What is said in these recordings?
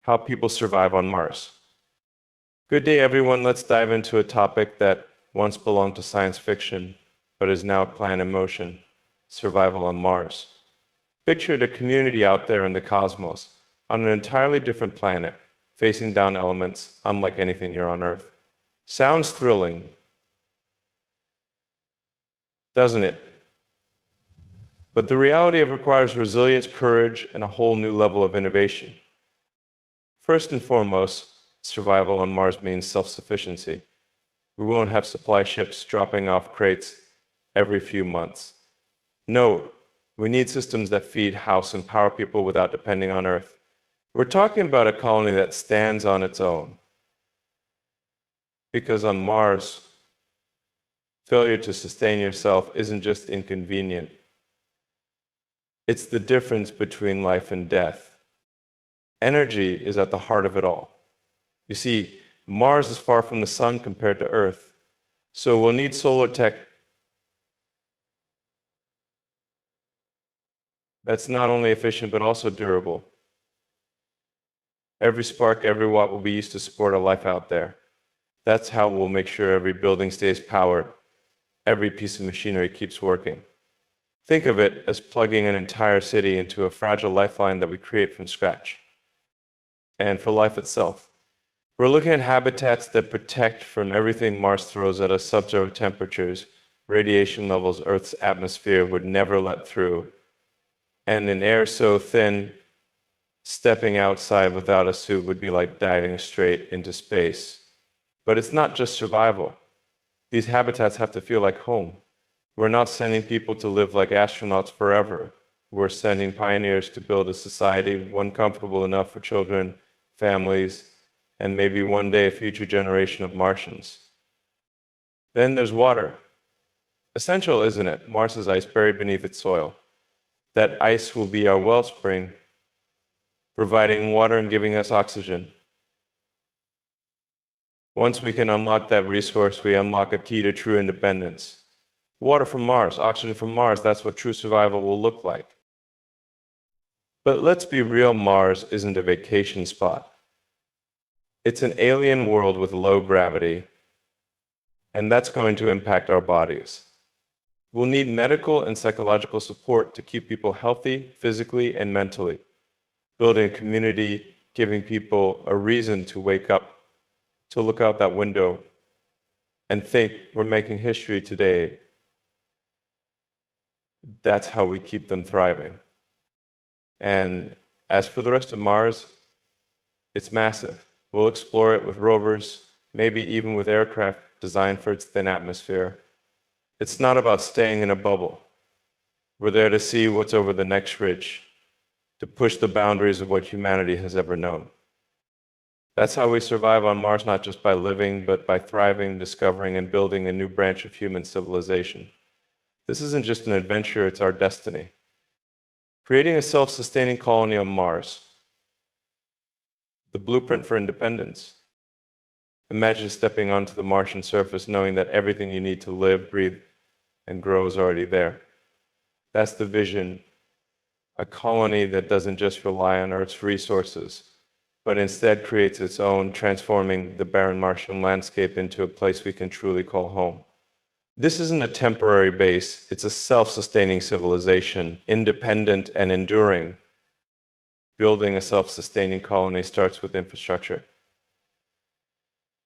how people survive on Mars. Good day, everyone. Let's dive into a topic that once belonged to science fiction, but is now a plan in motion: survival on Mars. Picture the community out there in the cosmos, on an entirely different planet, facing down elements unlike anything here on Earth. Sounds thrilling, doesn't it? But the reality of it requires resilience, courage, and a whole new level of innovation. First and foremost, survival on Mars means self-sufficiency. We won't have supply ships dropping off crates every few months. No, we need systems that feed, house, and power people without depending on Earth. We're talking about a colony that stands on its own. Because on Mars, failure to sustain yourself isn't just inconvenient. It's the difference between life and death. Energy is at the heart of it all. You see, Mars is far from the sun compared to Earth, so we'll need solar tech that's not only efficient but also durable. Every spark, every watt will be used to support our life out there. That's how we'll make sure every building stays powered, every piece of machinery keeps working. Think of it as plugging an entire city into a fragile lifeline that we create from scratch. And for life itself, we're looking at habitats that protect from everything Mars throws at us: sub-zero temperatures, radiation levels Earth's atmosphere would never let through, and an air so thin, stepping outside without a suit would be like diving straight into space. But it's not just survival. These habitats have to feel like home. We're not sending people to live like astronauts forever. We're sending pioneers to build a society, one comfortable enough for children, families, and maybe one day a future generation of Martians. Then there's water. Essential, isn't it? Mars is ice buried beneath its soil. That ice will be our wellspring, providing water and giving us oxygen. Once we can unlock that resource, we unlock a key to true independence. Water from Mars, oxygen from Mars, that's what true survival will look like. But let's be real, Mars isn't a vacation spot. It's an alien world with low gravity, and that's going to impact our bodies. We'll need medical and psychological support to keep people healthy, physically and mentally. Building a community, giving people a reason to wake up, to look out that window and think we're making history today. That's how we keep them thriving. And as for the rest of Mars, it's massive. We'll explore it with rovers, maybe even with aircraft designed for its thin atmosphere. It's not about staying in a bubble. We're there to see what's over the next ridge, to push the boundaries of what humanity has ever known. That's how we survive on Mars, not just by living, but by thriving, discovering, and building a new branch of human civilization. This isn't just an adventure, it's our destiny. Creating a self-sustaining colony on Mars. The blueprint for independence. Imagine stepping onto the Martian surface knowing that everything you need to live, breathe, and grow is already there. That's the vision. A colony that doesn't just rely on Earth's resources, but instead creates its own, transforming the barren Martian landscape into a place we can truly call home. This isn't a temporary base, it's a self-sustaining civilization, independent and enduring. Building a self-sustaining colony starts with infrastructure.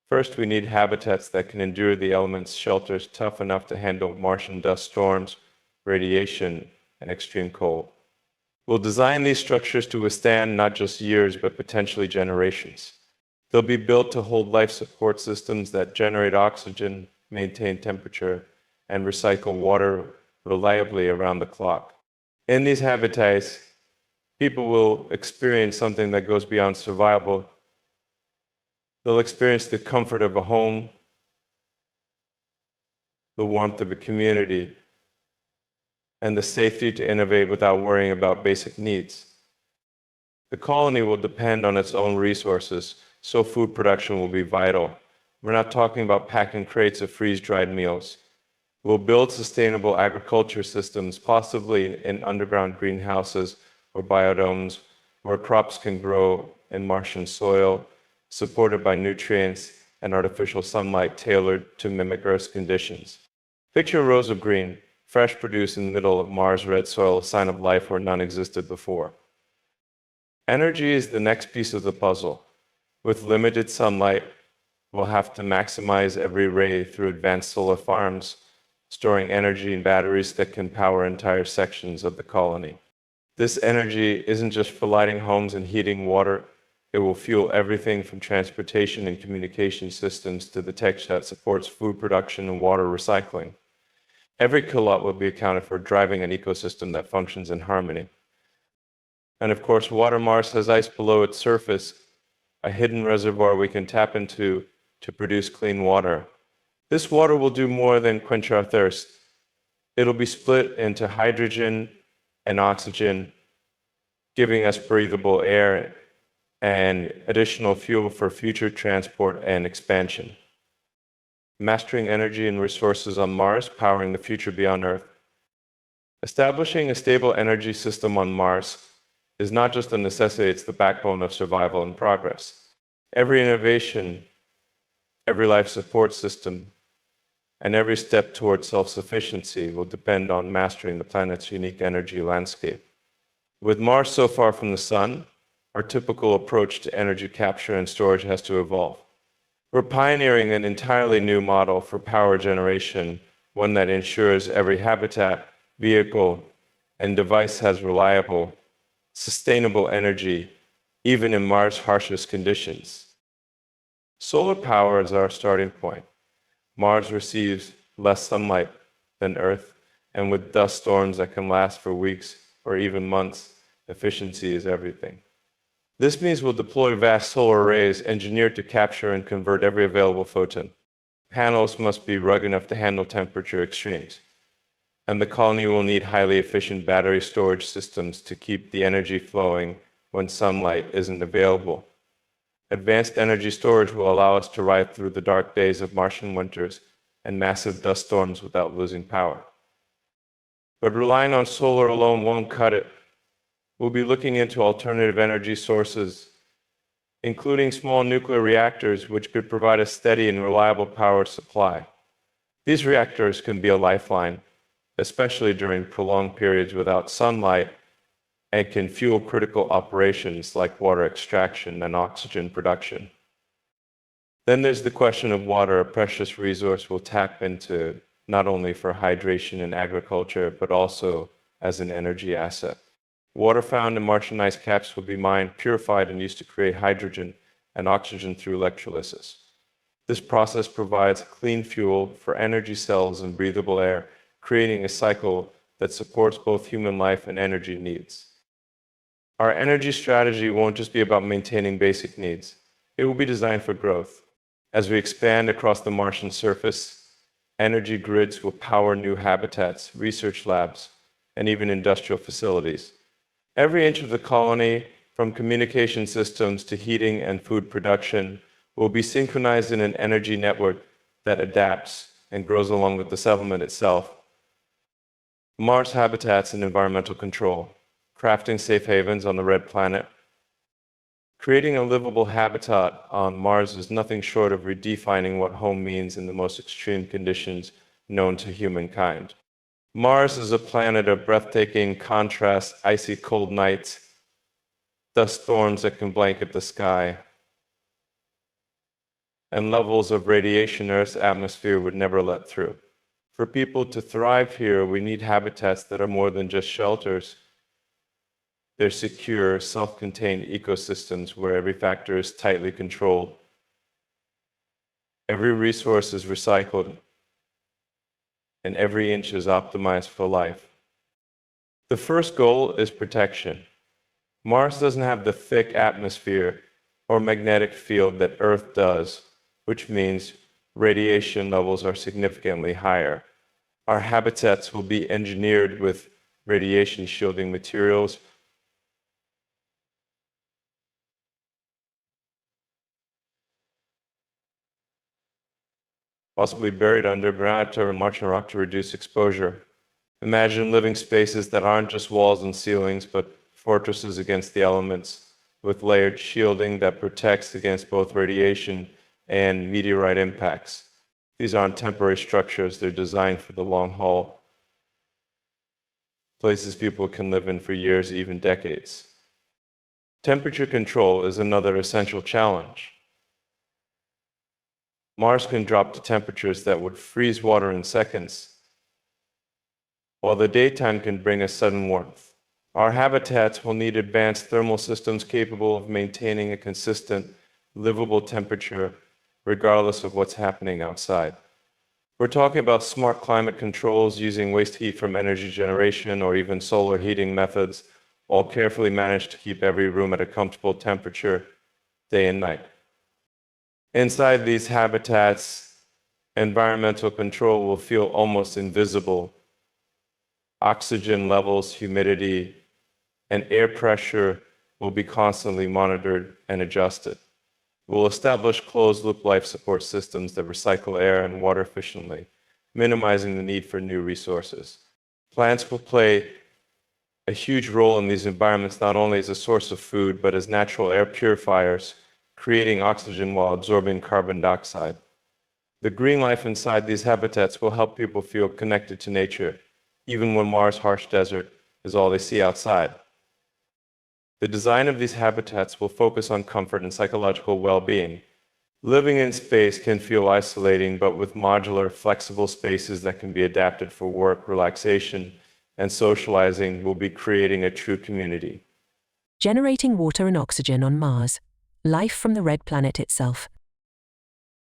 First, we need habitats that can endure the elements, shelters tough enough to handle Martian dust storms, radiation, and extreme cold. We'll design these structures to withstand not just years, but potentially generations. They'll be built to hold life support systems that generate oxygen, maintain temperature, and recycle water reliably around the clock. In these habitats, people will experience something that goes beyond survival. They'll experience the comfort of a home, the warmth of a community, and the safety to innovate without worrying about basic needs. The colony will depend on its own resources, so food production will be vital. We're not talking about packing crates of freeze-dried meals. We'll build sustainable agriculture systems, possibly in underground greenhouses or biodomes, where crops can grow in Martian soil, supported by nutrients and artificial sunlight tailored to mimic Earth's conditions. Picture rows of green, fresh produce in the middle of Mars' red soil, a sign of life where none existed before. Energy is the next piece of the puzzle. With limited sunlight, we'll have to maximize every ray through advanced solar farms, storing energy in batteries that can power entire sections of the colony. This energy isn't just for lighting homes and heating water. It will fuel everything from transportation and communication systems to the tech that supports food production and water recycling. Every kilowatt will be accounted for, driving an ecosystem that functions in harmony. And of course, water. Mars has ice below its surface, a hidden reservoir we can tap into to produce clean water. This water will do more than quench our thirst. It'll be split into hydrogen and oxygen, giving us breathable air and additional fuel for future transport and expansion. Mastering energy and resources on Mars, powering the future beyond Earth. Establishing a stable energy system on Mars is not just a necessity, it's the backbone of survival and progress. Every innovation, every life support system, and every step toward self-sufficiency will depend on mastering the planet's unique energy landscape. With Mars so far from the Sun, our typical approach to energy capture and storage has to evolve. We're pioneering an entirely new model for power generation, one that ensures every habitat, vehicle, and device has reliable, sustainable energy, even in Mars' harshest conditions. Solar power is our starting point. Mars receives less sunlight than Earth, and with dust storms that can last for weeks or even months, efficiency is everything. This means we'll deploy vast solar arrays engineered to capture and convert every available photon. Panels must be rugged enough to handle temperature extremes, and the colony will need highly efficient battery storage systems to keep the energy flowing when sunlight isn't available. Advanced energy storage will allow us to ride through the dark days of Martian winters and massive dust storms without losing power. But relying on solar alone won't cut it. We'll be looking into alternative energy sources, including small nuclear reactors, which could provide a steady and reliable power supply. These reactors can be a lifeline, especially during prolonged periods without sunlight, and can fuel critical operations like water extraction and oxygen production. Then there's the question of water, a precious resource we'll tap into not only for hydration and agriculture, but also as an energy asset. Water found in Martian ice caps will be mined, purified, and used to create hydrogen and oxygen through electrolysis. This process provides clean fuel for energy cells and breathable air, creating a cycle that supports both human life and energy needs. Our energy strategy won't just be about maintaining basic needs. It will be designed for growth. As we expand across the Martian surface, energy grids will power new habitats, research labs, and even industrial facilities. Every inch of the colony, from communication systems to heating and food production, will be synchronized in an energy network that adapts and grows along with the settlement itself. Mars habitats and environmental control, crafting safe havens on the red planet. Creating a livable habitat on Mars is nothing short of redefining what home means in the most extreme conditions known to humankind. Mars is a planet of breathtaking contrast, icy cold nights, dust storms that can blanket the sky, and levels of radiation Earth's atmosphere would never let through. For people to thrive here, we need habitats that are more than just shelters. They're secure, self-contained ecosystems where every factor is tightly controlled. Every resource is recycled, and every inch is optimized for life. The first goal is protection. Mars doesn't have the thick atmosphere or magnetic field that Earth does, which means radiation levels are significantly higher. Our habitats will be engineered with radiation shielding materials, possibly buried underground or Martian rock to reduce exposure. Imagine living spaces that aren't just walls and ceilings, but fortresses against the elements, with layered shielding that protects against both radiation and meteorite impacts. These aren't temporary structures, they're designed for the long haul, places people can live in for years, even decades. Temperature control is another essential challenge. Mars can drop to temperatures that would freeze water in seconds, while the daytime can bring a sudden warmth. Our habitats will need advanced thermal systems capable of maintaining a consistent, livable temperature regardless of what's happening outside. We're talking about smart climate controls using waste heat from energy generation or even solar heating methods, all carefully managed to keep every room at a comfortable temperature day and night. Inside these habitats, environmental control will feel almost invisible. Oxygen levels, humidity, and air pressure will be constantly monitored and adjusted. We'll establish closed-loop life support systems that recycle air and water efficiently, minimizing the need for new resources. Plants will play a huge role in these environments, not only as a source of food, but as natural air purifiers, creating oxygen while absorbing carbon dioxide. The green life inside these habitats will help people feel connected to nature, even when Mars' harsh desert is all they see outside. The design of these habitats will focus on comfort and psychological well-being. Living in space can feel isolating, but with modular, flexible spaces that can be adapted for work, relaxation, and socializing, we'll be creating a true community. Generating water and oxygen on Mars. Life from the red planet itself.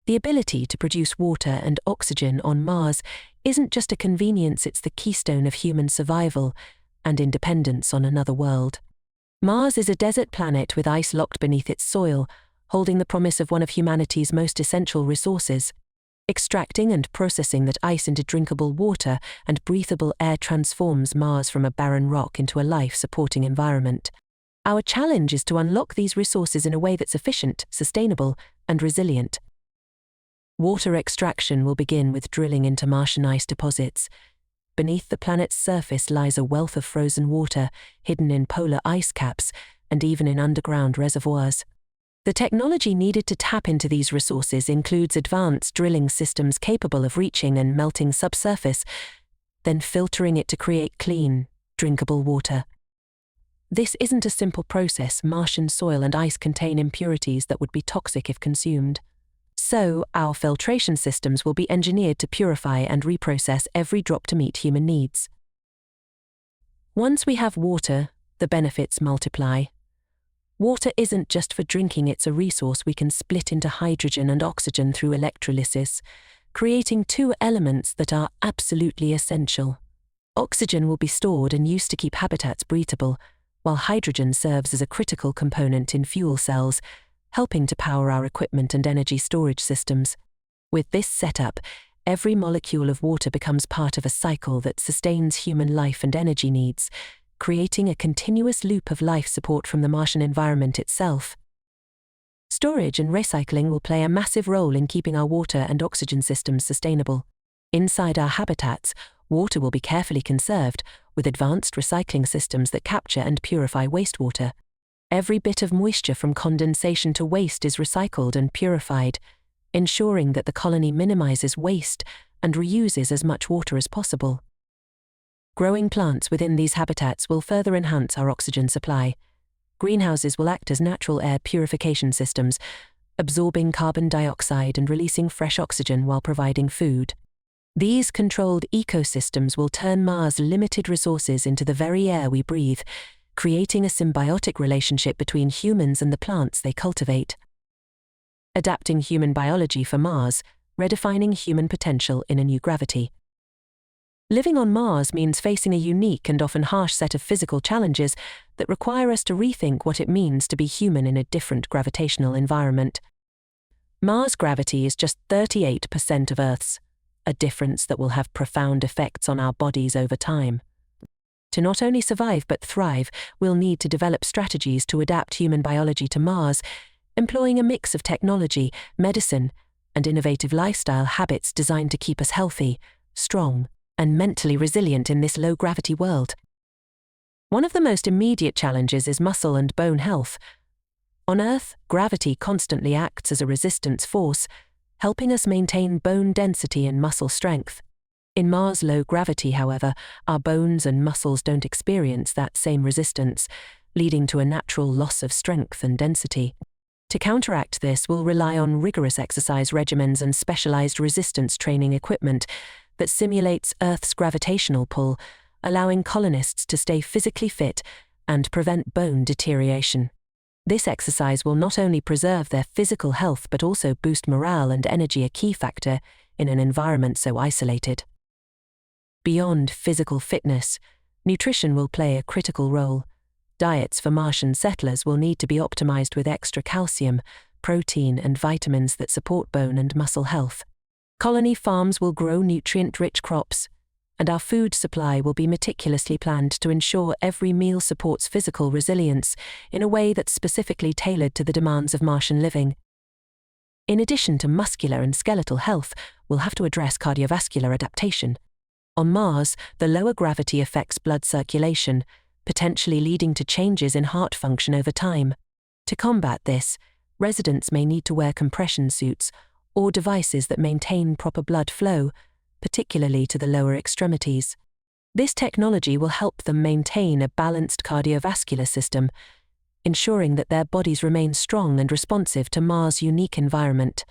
The ability to produce water and oxygen on Mars isn't just a convenience, it's the keystone of human survival and independence on another world. Mars is a desert planet with ice locked beneath its soil, holding the promise of one of humanity's most essential resources. Extracting and processing that ice into drinkable water and breathable air transforms Mars from a barren rock into a life-supporting environment. Our challenge is to unlock these resources in a way that's efficient, sustainable, and resilient. Water extraction will begin with drilling into Martian ice deposits. Beneath the planet's surface lies a wealth of frozen water, hidden in polar ice caps and even in underground reservoirs. The technology needed to tap into these resources includes advanced drilling systems capable of reaching and melting subsurface, then filtering it to create clean, drinkable water. This isn't a simple process. Martian soil and ice contain impurities that would be toxic if consumed. So, our filtration systems will be engineered to purify and reprocess every drop to meet human needs. Once we have water, the benefits multiply. Water isn't just for drinking, it's a resource we can split into hydrogen and oxygen through electrolysis, creating two elements that are absolutely essential. Oxygen will be stored and used to keep habitats breathable, while hydrogen serves as a critical component in fuel cells, helping to power our equipment and energy storage systems. With this setup, every molecule of water becomes part of a cycle that sustains human life and energy needs, creating a continuous loop of life support from the Martian environment itself. Storage and recycling will play a massive role in keeping our water and oxygen systems sustainable. Inside our habitats, water will be carefully conserved, with advanced recycling systems that capture and purify wastewater. Every bit of moisture from condensation to waste is recycled and purified, ensuring that the colony minimizes waste and reuses as much water as possible. Growing plants within these habitats will further enhance our oxygen supply. Greenhouses will act as natural air purification systems, absorbing carbon dioxide and releasing fresh oxygen while providing food. These controlled ecosystems will turn Mars' limited resources into the very air we breathe, creating a symbiotic relationship between humans and the plants they cultivate. Adapting human biology for Mars, redefining human potential in a new gravity. Living on Mars means facing a unique and often harsh set of physical challenges that require us to rethink what it means to be human in a different gravitational environment. Mars' gravity is just 38% of Earth's, a difference that will have profound effects on our bodies over time. To not only survive but thrive, we'll need to develop strategies to adapt human biology to Mars, employing a mix of technology, medicine, and innovative lifestyle habits designed to keep us healthy, strong, and mentally resilient in this low-gravity world. One of the most immediate challenges is muscle and bone health. On Earth, gravity constantly acts as a resistance force, helping us maintain bone density and muscle strength. In Mars' low gravity, however, our bones and muscles don't experience that same resistance, leading to a natural loss of strength and density. To counteract this, we'll rely on rigorous exercise regimens and specialized resistance training equipment that simulates Earth's gravitational pull, allowing colonists to stay physically fit and prevent bone deterioration. This exercise will not only preserve their physical health but also boost morale and energy, a key factor in an environment so isolated. Beyond physical fitness, nutrition will play a critical role. Diets for Martian settlers will need to be optimized with extra calcium, protein, and vitamins that support bone and muscle health. Colony farms will grow nutrient-rich crops, and our food supply will be meticulously planned to ensure every meal supports physical resilience in a way that's specifically tailored to the demands of Martian living. In addition to muscular and skeletal health, we'll have to address cardiovascular adaptation. On Mars, the lower gravity affects blood circulation, potentially leading to changes in heart function over time. To combat this, residents may need to wear compression suits or devices that maintain proper blood flow, particularly to the lower extremities. This technology will help them maintain a balanced cardiovascular system, ensuring that their bodies remain strong and responsive to Mars' unique environment.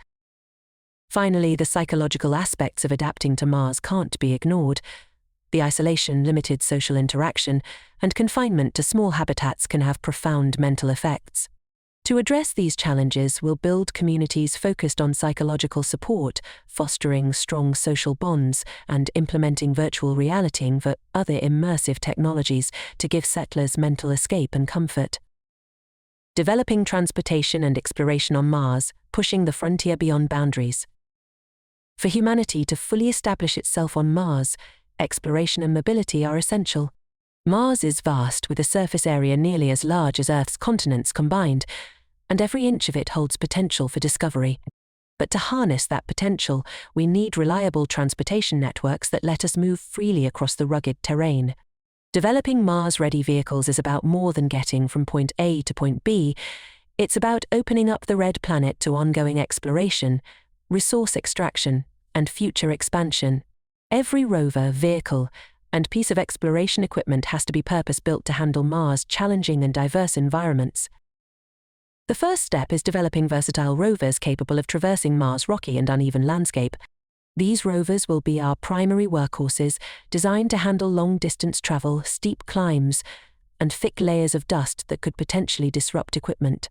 Finally, the psychological aspects of adapting to Mars can't be ignored. The isolation, limited social interaction, and confinement to small habitats can have profound mental effects. To address these challenges, we'll build communities focused on psychological support, fostering strong social bonds, and implementing virtual reality and other immersive technologies to give settlers mental escape and comfort. Developing transportation and exploration on Mars, pushing the frontier beyond boundaries. For humanity to fully establish itself on Mars, exploration and mobility are essential. Mars is vast, with a surface area nearly as large as Earth's continents combined, and every inch of it holds potential for discovery. But to harness that potential, we need reliable transportation networks that let us move freely across the rugged terrain. Developing Mars-ready vehicles is about more than getting from point A to point B. It's about opening up the red planet to ongoing exploration, resource extraction, and future expansion. Every rover, vehicle, and piece of exploration equipment has to be purpose-built to handle Mars' challenging and diverse environments. The first step is developing versatile rovers capable of traversing Mars' rocky and uneven landscape. These rovers will be our primary workhorses, designed to handle long-distance travel, steep climbs, and thick layers of dust that could potentially disrupt equipment.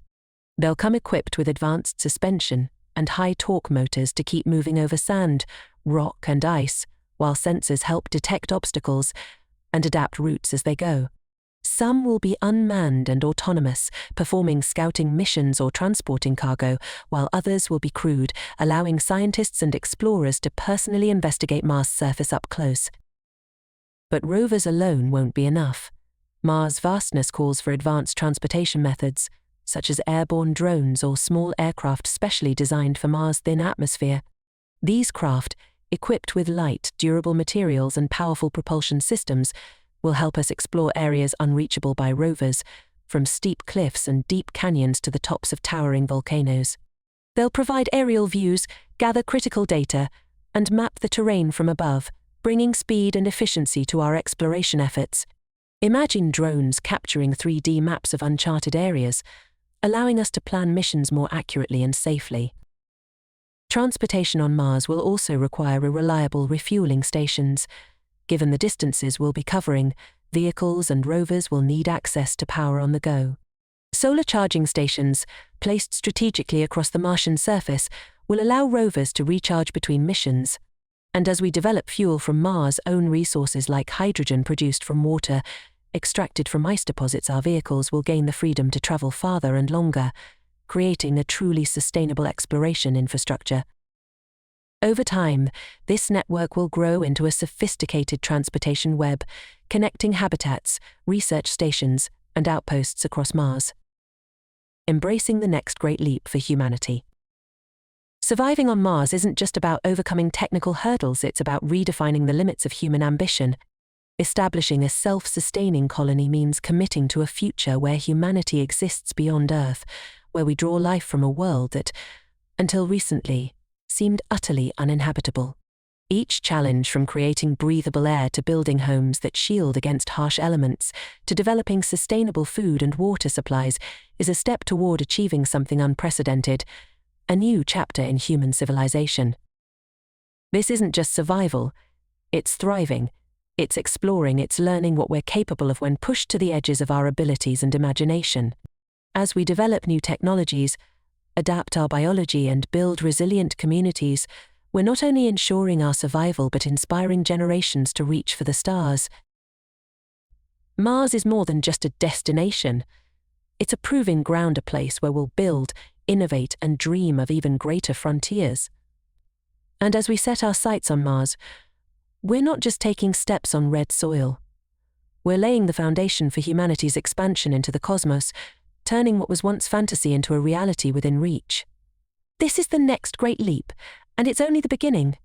They'll come equipped with advanced suspension and high-torque motors to keep moving over sand, rock, and ice, while sensors help detect obstacles and adapt routes as they go. Some will be unmanned and autonomous, performing scouting missions or transporting cargo, while others will be crewed, allowing scientists and explorers to personally investigate Mars' surface up close. But rovers alone won't be enough. Mars' vastness calls for advanced transportation methods, such as airborne drones or small aircraft specially designed for Mars' thin atmosphere. These craft, equipped with light, durable materials and powerful propulsion systems, will help us explore areas unreachable by rovers, from steep cliffs and deep canyons to the tops of towering volcanoes. They'll provide aerial views, gather critical data, and map the terrain from above, bringing speed and efficiency to our exploration efforts. Imagine drones capturing 3D maps of uncharted areas, allowing us to plan missions more accurately and safely. Transportation on Mars will also require reliable refueling stations. Given the distances we'll be covering, vehicles and rovers will need access to power on the go. Solar charging stations, placed strategically across the Martian surface, will allow rovers to recharge between missions. And as we develop fuel from Mars' own resources like hydrogen produced from water, extracted from ice deposits, our vehicles will gain the freedom to travel farther and longer, creating a truly sustainable exploration infrastructure. Over time, this network will grow into a sophisticated transportation web, connecting habitats, research stations, and outposts across Mars. Embracing the next great leap for humanity. Surviving on Mars isn't just about overcoming technical hurdles, it's about redefining the limits of human ambition. Establishing a self-sustaining colony means committing to a future where humanity exists beyond Earth, where we draw life from a world that, until recently, seemed utterly uninhabitable. Each challenge, from creating breathable air to building homes that shield against harsh elements, to developing sustainable food and water supplies, is a step toward achieving something unprecedented, a new chapter in human civilization. This isn't just survival, it's thriving, it's exploring, it's learning what we're capable of when pushed to the edges of our abilities and imagination. As we develop new technologies, adapt our biology and build resilient communities, we're not only ensuring our survival but inspiring generations to reach for the stars. Mars is more than just a destination. It's a proving ground, a place where we'll build, innovate, and dream of even greater frontiers. And as we set our sights on Mars, we're not just taking steps on red soil. We're laying the foundation for humanity's expansion into the cosmos, turning what was once fantasy into a reality within reach. This is the next great leap, and it's only the beginning.